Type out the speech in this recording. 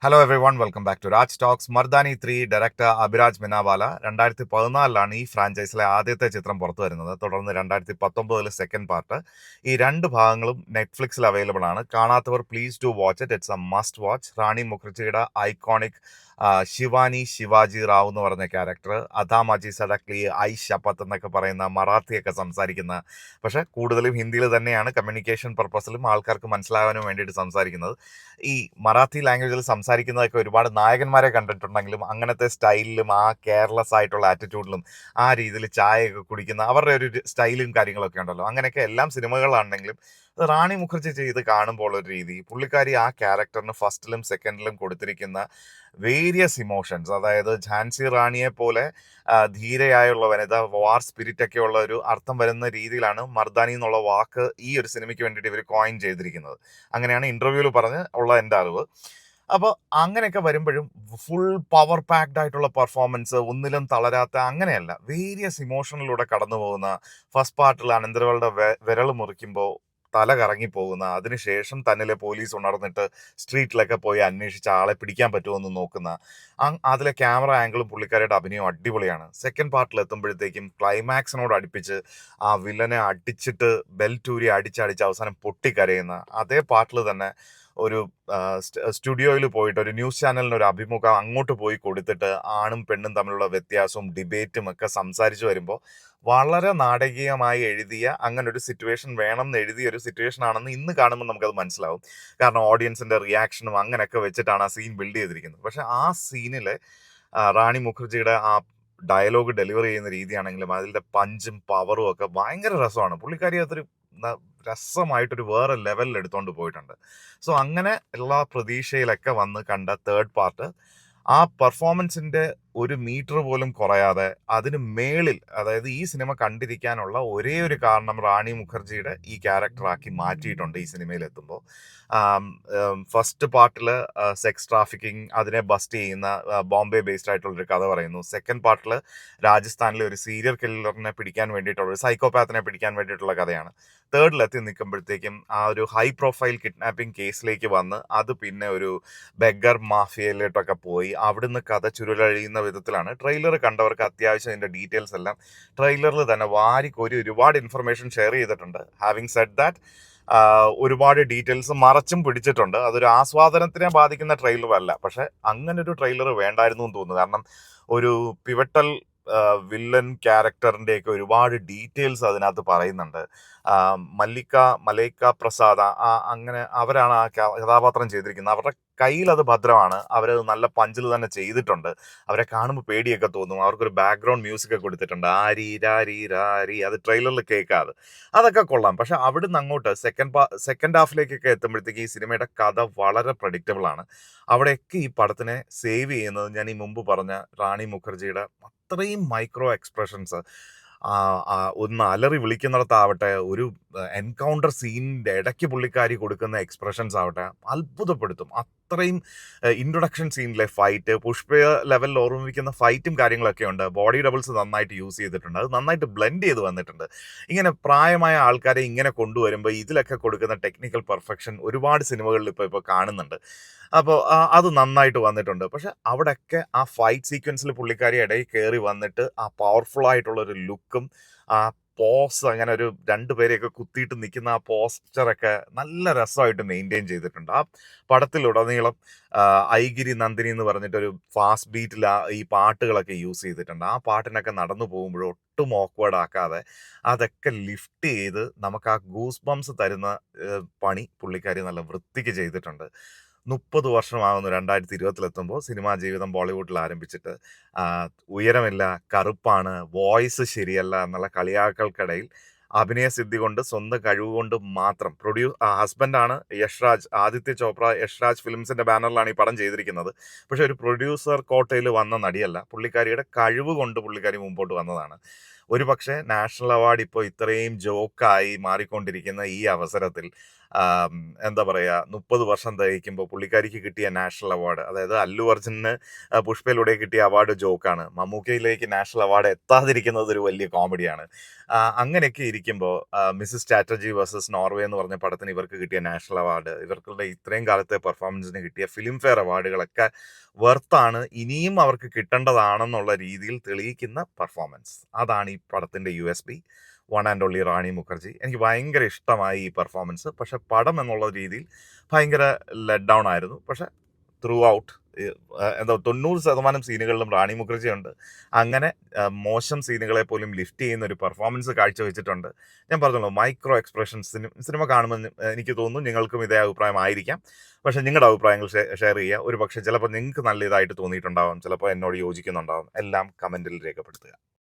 Hello everyone welcome back to Raj talks. Mardaani 3 director Abhiraj Minawala 2014 ഈ ഫ്രാഞ്ചൈസിലെ ആദ്യത്തെ ചിത്രം പുറത്തു വരുന്നത്. തുടർന്ന് 2019 സെക്കൻഡ് പാർട്ട്. ഈ രണ്ട് ഭാഗങ്ങളും നെറ്റ്ഫ്ലിക്സിൽ അവൈലബിൾ ആണ്. കാണാത്തവർ please do watch it. It's a must watch. Rani മുഖർജിയുടെ ഐക്കോണിക് ശിവാനി ശിവാജി റാവു എന്ന് പറഞ്ഞ ക്യാരക്ടർ, അതാമാജി സഡക്ലി, ഐ ശപത്ത് എന്നൊക്കെ പറയുന്ന മറാത്തിയൊക്കെ സംസാരിക്കുന്ന, പക്ഷെ കൂടുതലും ഹിന്ദിയിൽ തന്നെയാണ് കമ്മ്യൂണിക്കേഷൻ പർപ്പസിലും ആൾക്കാർക്ക് മനസ്സിലാകാനും വേണ്ടിയിട്ട് സംസാരിക്കുന്നത്. ഈ മറാത്തി ലാംഗ്വേജിൽ സംസാരിക്കുന്നതൊക്കെ ഒരുപാട് നായകന്മാരെ കണ്ടിട്ടുണ്ടെങ്കിലും അങ്ങനത്തെ സ്റ്റൈലിലും ആ കെയർലെസ് ആയിട്ടുള്ള ആറ്റിറ്റ്യൂഡിലും ആ രീതിയിൽ ചായയൊക്കെ കുടിക്കുന്ന അവരുടെ ഒരു സ്റ്റൈലും കാര്യങ്ങളൊക്കെ ഉണ്ടല്ലോ. അങ്ങനെയൊക്കെ എല്ലാം സിനിമകളാണെങ്കിലും റാണി മുഖർജി ചെയ്ത് കാണുമ്പോൾ ഒരു രീതി, പുള്ളിക്കാരി ആ ക്യാരക്ടറിന് ഫസ്റ്റിലും സെക്കൻഡിലും കൊടുത്തിരിക്കുന്ന വേരിയസ് ഇമോഷൻസ്, അതായത് ഝാൻസി റാണിയെ പോലെ ധീരയായുള്ള വനിത, വാർ സ്പിരിറ്റ് ഒക്കെ ഉള്ള ഒരു അർത്ഥം വരുന്ന രീതിയിലാണ് മർദാനി എന്നുള്ള വാക്ക് ഈ ഒരു സിനിമയ്ക്ക് വേണ്ടിയിട്ട് ഇവർ കോയിൻ ചെയ്തിരിക്കുന്നത്. അങ്ങനെയാണ് ഇന്റർവ്യൂവിൽ പറഞ്ഞ് ഉള്ള എൻ്റെ അറിവ്. അപ്പോൾ അങ്ങനെയൊക്കെ വരുമ്പോഴും ഫുൾ പവർ പാക്ഡ് ആയിട്ടുള്ള പെർഫോമൻസ്, ഒന്നിലും തളരാത്ത, അങ്ങനെയല്ല, വേരിയസ് ഇമോഷനിലൂടെ കടന്നു പോകുന്ന. ഫസ്റ്റ് പാർട്ടിൽ അനന്തരവളുടെ വിരൽ മുറിക്കുമ്പോൾ തല കറങ്ങിപ്പോകുന്ന, അതിനുശേഷം തന്നിലെ പോലീസ് ഉണർന്നിട്ട് സ്ട്രീറ്റിലൊക്കെ പോയി അന്വേഷിച്ച് ആളെ പിടിക്കാൻ പറ്റുമോ എന്ന് നോക്കുന്ന അതിലെ ക്യാമറ ആംഗിളും പുള്ളിക്കാരുടെ അഭിനയവും അടിപൊളിയാണ്. സെക്കൻഡ് പാർട്ടിൽ എത്തുമ്പോഴത്തേക്കും ക്ലൈമാക്സിനോട് അടുപ്പിച്ച് ആ വില്ലനെ അടിച്ചിട്ട് ബെൽറ്റൂരി അടിച്ചടിച്ച് അവസാനം പൊട്ടിക്കരയുന്ന അതേ പാർട്ടിൽ തന്നെ ഒരു സ്റ്റുഡിയോയിൽ പോയിട്ട് ഒരു ന്യൂസ് ചാനലിന് ഒരു അഭിമുഖം അങ്ങോട്ട് പോയി കൊടുത്തിട്ട് ആണും പെണ്ണും തമ്മിലുള്ള വ്യത്യാസവും ഡിബേറ്റും ഒക്കെ സംസാരിച്ചു വരുമ്പോൾ വളരെ നാടകീയമായി എഴുതിയ, അങ്ങനെ ഒരു സിറ്റുവേഷൻ വേണം എന്ന് എഴുതിയ ഒരു സിറ്റുവേഷൻ ആണെന്ന് ഇന്ന് കാണുമ്പോൾ നമുക്കത് മനസ്സിലാവും. കാരണം ഓഡിയൻസിന്റെ റിയാക്ഷനും അങ്ങനെയൊക്കെ വെച്ചിട്ടാണ് ആ സീൻ ബിൽഡ് ചെയ്തിരിക്കുന്നത്. പക്ഷെ ആ സീനിലെ റാണി മുഖർജിയുടെ ആ ഡയലോഗ് ഡെലിവറി ചെയ്യുന്ന രീതിയാണെങ്കിലും അതിന്റെ പഞ്ചും പവറും ഒക്കെ ഭയങ്കര രസമാണ്. പുള്ളിക്കാരി അതൊരു രസമായിട്ടൊരു വേറെ ലെവലിൽ എടുത്തോണ്ട് പോയിട്ടുണ്ട്. സോ അങ്ങനെ എല്ലാ പ്രതീക്ഷയിലൊക്കെ വന്ന് കണ്ട തേർഡ് പാർട്ട് ആ പെർഫോമൻസിന്റെ ഒരു മീറ്റർ പോലും കുറയാതെ അതിന് മേളിൽ, അതായത് ഈ സിനിമ കണ്ടിരിക്കാനുള്ള ഒരേ ഒരു കാരണം റാണി മുഖർജിയുടെ ഈ ക്യാരക്ടറാക്കി മാറ്റിയിട്ടുണ്ട് ഈ സിനിമയിൽ എത്തുമ്പോൾ. ഫസ്റ്റ് പാർട്ടിൽ സെക്സ് ട്രാഫിക്കിംഗ്, അതിനെ ബസ്റ്റ് ചെയ്യുന്ന ബോംബെ ബേസ്ഡ് ആയിട്ടുള്ളൊരു കഥ പറയുന്നു. സെക്കൻഡ് പാർട്ടിൽ രാജസ്ഥാനിലെ ഒരു സീരിയൽ കില്ലറിനെ പിടിക്കാൻ വേണ്ടിയിട്ടുള്ള, ഒരു സൈക്കോപാത്തിനെ പിടിക്കാൻ വേണ്ടിയിട്ടുള്ള കഥയാണ്. തേർഡിലെത്തി നിൽക്കുമ്പോഴത്തേക്കും ആ ഒരു ഹൈ പ്രൊഫൈൽ കിഡ്നാപ്പിംഗ് കേസിലേക്ക് വന്ന് അത് പിന്നെ ഒരു ബെഗർ മാഫിയയിലോട്ടൊക്കെ പോയി അവിടുന്ന് കഥ ചുരുളഴിയുന്ന വിധത്തിലാണ്. ട്രെയിലർ കണ്ടവർക്ക് അത്യാവശ്യം അതിൻ്റെ ഡീറ്റെയിൽസ് എല്ലാം ട്രെയിലറിൽ തന്നെ വാരിക്കോരി ഒരുപാട് ഇൻഫർമേഷൻ ഷെയർ ചെയ്തിട്ടുണ്ട്. ഹാവിങ് സെഡ് ദാറ്റ്, ഒരുപാട് ഡീറ്റെയിൽസ് മറച്ചും പിടിച്ചിട്ടുണ്ട്. അതൊരു ആസ്വാദനത്തിനെ ബാധിക്കുന്ന ട്രെയിലർ അല്ല. പക്ഷെ അങ്ങനെ ഒരു ട്രെയിലർ വേണ്ടായിരുന്നു എന്ന് തോന്നുന്നു. കാരണം ഒരു പിവട്ടൽ വില്ലൻ ക്യാരക്ടറിൻ്റെയൊക്കെ ഒരുപാട് ഡീറ്റെയിൽസ് അതിനകത്ത് പറയുന്നുണ്ട്. മലൈക്ക പ്രസാദ്, അങ്ങനെ അവരാണ് ആ കഥാപാത്രം ചെയ്തിരിക്കുന്നത്. അവരുടെ കയ്യിൽ അത് ഭദ്രമാണ്. അവരത് നല്ല പഞ്ചിൽ തന്നെ ചെയ്തിട്ടുണ്ട്. അവരെ കാണുമ്പോൾ പേടിയൊക്കെ തോന്നും. അവർക്കൊരു ബാക്ക്ഗ്രൗണ്ട് മ്യൂസിക് ഒക്കെ കൊടുത്തിട്ടുണ്ട്, ആരി രാരി രാരി, അത് ട്രെയിലറിൽ കേൾക്കാതെ. അതൊക്കെ കൊള്ളാം. പക്ഷെ അവിടുന്ന് അങ്ങോട്ട് സെക്കൻഡ് ഹാഫിലേക്കൊക്കെ എത്തുമ്പോഴത്തേക്ക് ഈ സിനിമയുടെ കഥ വളരെ പ്രഡിക്റ്റബിൾ ആണ്. അവിടെയൊക്കെ ഈ പടത്തിനെ സേവ് ചെയ്യുന്നത് ഞാൻ ഈ മുമ്പ് പറഞ്ഞ റാണി മുഖർജിയുടെ അത്രയും മൈക്രോ എക്സ്പ്രഷൻസ്, ഒന്ന് അലറി വിളിക്കുന്നിടത്താവട്ടെ, ഒരു എൻകൗണ്ടർ സീനിന്റെ ഇടയ്ക്ക് പുള്ളിക്കാരി കൊടുക്കുന്ന എക്സ്പ്രഷൻസ് ആവട്ടെ, അത്ഭുതപ്പെടുത്തും. അത്രയും ഇൻട്രൊഡക്ഷൻ സീനിലെ ഫൈറ്റ്, പുഷ്പ ലെവലിൽ ഓർമ്മിപ്പിക്കുന്ന ഫൈറ്റും കാര്യങ്ങളൊക്കെ ഉണ്ട്. ബോഡി ഡബിൾസ് നന്നായിട്ട് യൂസ് ചെയ്തിട്ടുണ്ട്. അത് നന്നായിട്ട് ബ്ലെൻഡ് ചെയ്ത് വന്നിട്ടുണ്ട്. ഇങ്ങനെ പ്രായമായ ആൾക്കാരെ ഇങ്ങനെ കൊണ്ടുവരുമ്പോൾ ഇതിലൊക്കെ കൊടുക്കുന്ന ടെക്നിക്കൽ പെർഫെക്ഷൻ ഒരുപാട് സിനിമകളിൽ ഇപ്പോൾ കാണുന്നുണ്ട്. അപ്പോൾ അത് നന്നായിട്ട് വന്നിട്ടുണ്ട്. പക്ഷെ അവിടെയൊക്കെ ആ ഫൈറ്റ് സീക്വൻസിൽ പുള്ളിക്കാരി ഇടയിൽ കയറി വന്നിട്ട് ആ പവർഫുൾ ആയിട്ടുള്ളൊരു ലുക്കും ആ പോസ്, അങ്ങനെ ഒരു രണ്ടുപേരെയൊക്കെ കുത്തിയിട്ട് നിൽക്കുന്ന ആ പോസ്റ്ററൊക്കെ നല്ല രസമായിട്ട് മെയിൻറ്റെയിൻ ചെയ്തിട്ടുണ്ട്. ആ പടത്തിലുടനീളം ഐഗിരി നന്ദിനി എന്ന് പറഞ്ഞിട്ടൊരു ഫാസ്റ്റ് ബീറ്റിൽ ഈ പാട്ടുകളൊക്കെ യൂസ് ചെയ്തിട്ടുണ്ട്. ആ പാട്ടിനൊക്കെ നടന്നു പോകുമ്പോഴും ഒട്ടും ഓക്വേർഡ് ആക്കാതെ അതൊക്കെ ലിഫ്റ്റ് ചെയ്ത് നമുക്ക് ആ ഗൂസ് ബംസ് തരുന്ന പണി പുള്ളിക്കാരി നല്ല വൃത്തിക്ക് ചെയ്തിട്ടുണ്ട്. 30 വർഷമാകുന്നു 2020 സിനിമാ ജീവിതം ബോളിവുഡിൽ ആരംഭിച്ചിട്ട്. ഉയരമില്ല, കറുപ്പാണ്, വോയിസ് ശരിയല്ല എന്നുള്ള കളിയാക്കൽക്കിടയിൽ അഭിനയസിദ്ധി കൊണ്ട്, സ്വന്തം കഴിവ് കൊണ്ട് മാത്രം, ഹസ്ബൻഡാണ് യഷ്രാജ്, ആദിത്യ ചോപ്ര യഷ്രാജ് ഫിലിംസിന്റെ ബാനറിലാണ് ഈ പടം ചെയ്തിരിക്കുന്നത്. പക്ഷെ ഒരു പ്രൊഡ്യൂസർ കോട്ടയിൽ വന്ന നടിയല്ല. പുള്ളിക്കാരിയുടെ കഴിവ് കൊണ്ട് പുള്ളിക്കാരി മുമ്പോട്ട് വന്നതാണ്. ഒരുപക്ഷെ നാഷണൽ അവാർഡ് ഇപ്പോൾ ഇത്രയും ജോക്കായി മാറിക്കൊണ്ടിരിക്കുന്ന ഈ അവസരത്തിൽ ആം, എന്താ പറയുക 30 വർഷം തികയ്ക്കുമ്പോൾ പുള്ളിക്കാരിക്ക് കിട്ടിയ നാഷണൽ അവാർഡ്, അതായത് അല്ലു അർജുനന് പുഷ്പയിലൂടെ കിട്ടിയ അവാർഡ് ജോക്കാണ്, മമ്മൂക്കയിലേക്ക് നാഷണൽ അവാർഡ് എത്താതിരിക്കുന്നത് ഒരു വലിയ കോമഡിയാണ്. അങ്ങനെയൊക്കെ ഇരിക്കുമ്പോൾ മിസ്സസ് ചാറ്റർജി വേഴ്സസ് നോർവേ എന്ന് പറഞ്ഞ പടത്തിന് ഇവർക്ക് കിട്ടിയ നാഷണൽ അവാർഡ്, ഇവർക്കുള്ള ഇത്രയും കാലത്തെ പെർഫോമൻസിന് കിട്ടിയ ഫിലിം ഫെയർ അവാർഡുകളൊക്കെ വെർത്താണ്, ഇനിയും അവർക്ക് കിട്ടേണ്ടതാണെന്നുള്ള രീതിയിൽ തെളിയിക്കുന്ന പെർഫോമൻസ്. അതാണ് ഈ പടത്തിന്റെ USP. വൺ ആൻഡ് ഓൺലി റാണി മുഖർജി. എനിക്ക് ഭയങ്കര ഇഷ്ടമായി ഈ പെർഫോമൻസ്. പക്ഷെ പടം എന്നുള്ള രീതിയിൽ ഭയങ്കര ലെറ്റ് ഡൗൺ ആയിരുന്നു. പക്ഷെ ത്രൂ ഔട്ട് എന്താ 90% സീനുകളിലും റാണി മുഖർജി ഉണ്ട്. അങ്ങനെ മോശം സീനുകളെ പോലും ലിഫ്റ്റ് ചെയ്യുന്ന ഒരു പെർഫോമൻസ് കാഴ്ചവെച്ചിട്ടുണ്ട്. ഞാൻ പറഞ്ഞല്ലോ, മൈക്രോ എക്സ്പ്രഷൻസ് സിനിമ കാണുമ്പോൾ എനിക്ക് തോന്നുന്നു നിങ്ങൾക്കും ഇതേ അഭിപ്രായമായിരിക്കാം. പക്ഷെ നിങ്ങളുടെ അഭിപ്രായങ്ങൾ ഷെയർ ചെയ്യുക. ഒരു പക്ഷേ ചിലപ്പോൾ നിങ്ങൾക്ക് നല്ല ഇതായിട്ട് തോന്നിയിട്ടുണ്ടാവാം, ചിലപ്പോൾ എന്നോട് യോജിക്കുന്നുണ്ടാവാം. എല്ലാം കമൻറ്റിൽ രേഖപ്പെടുത്തുക.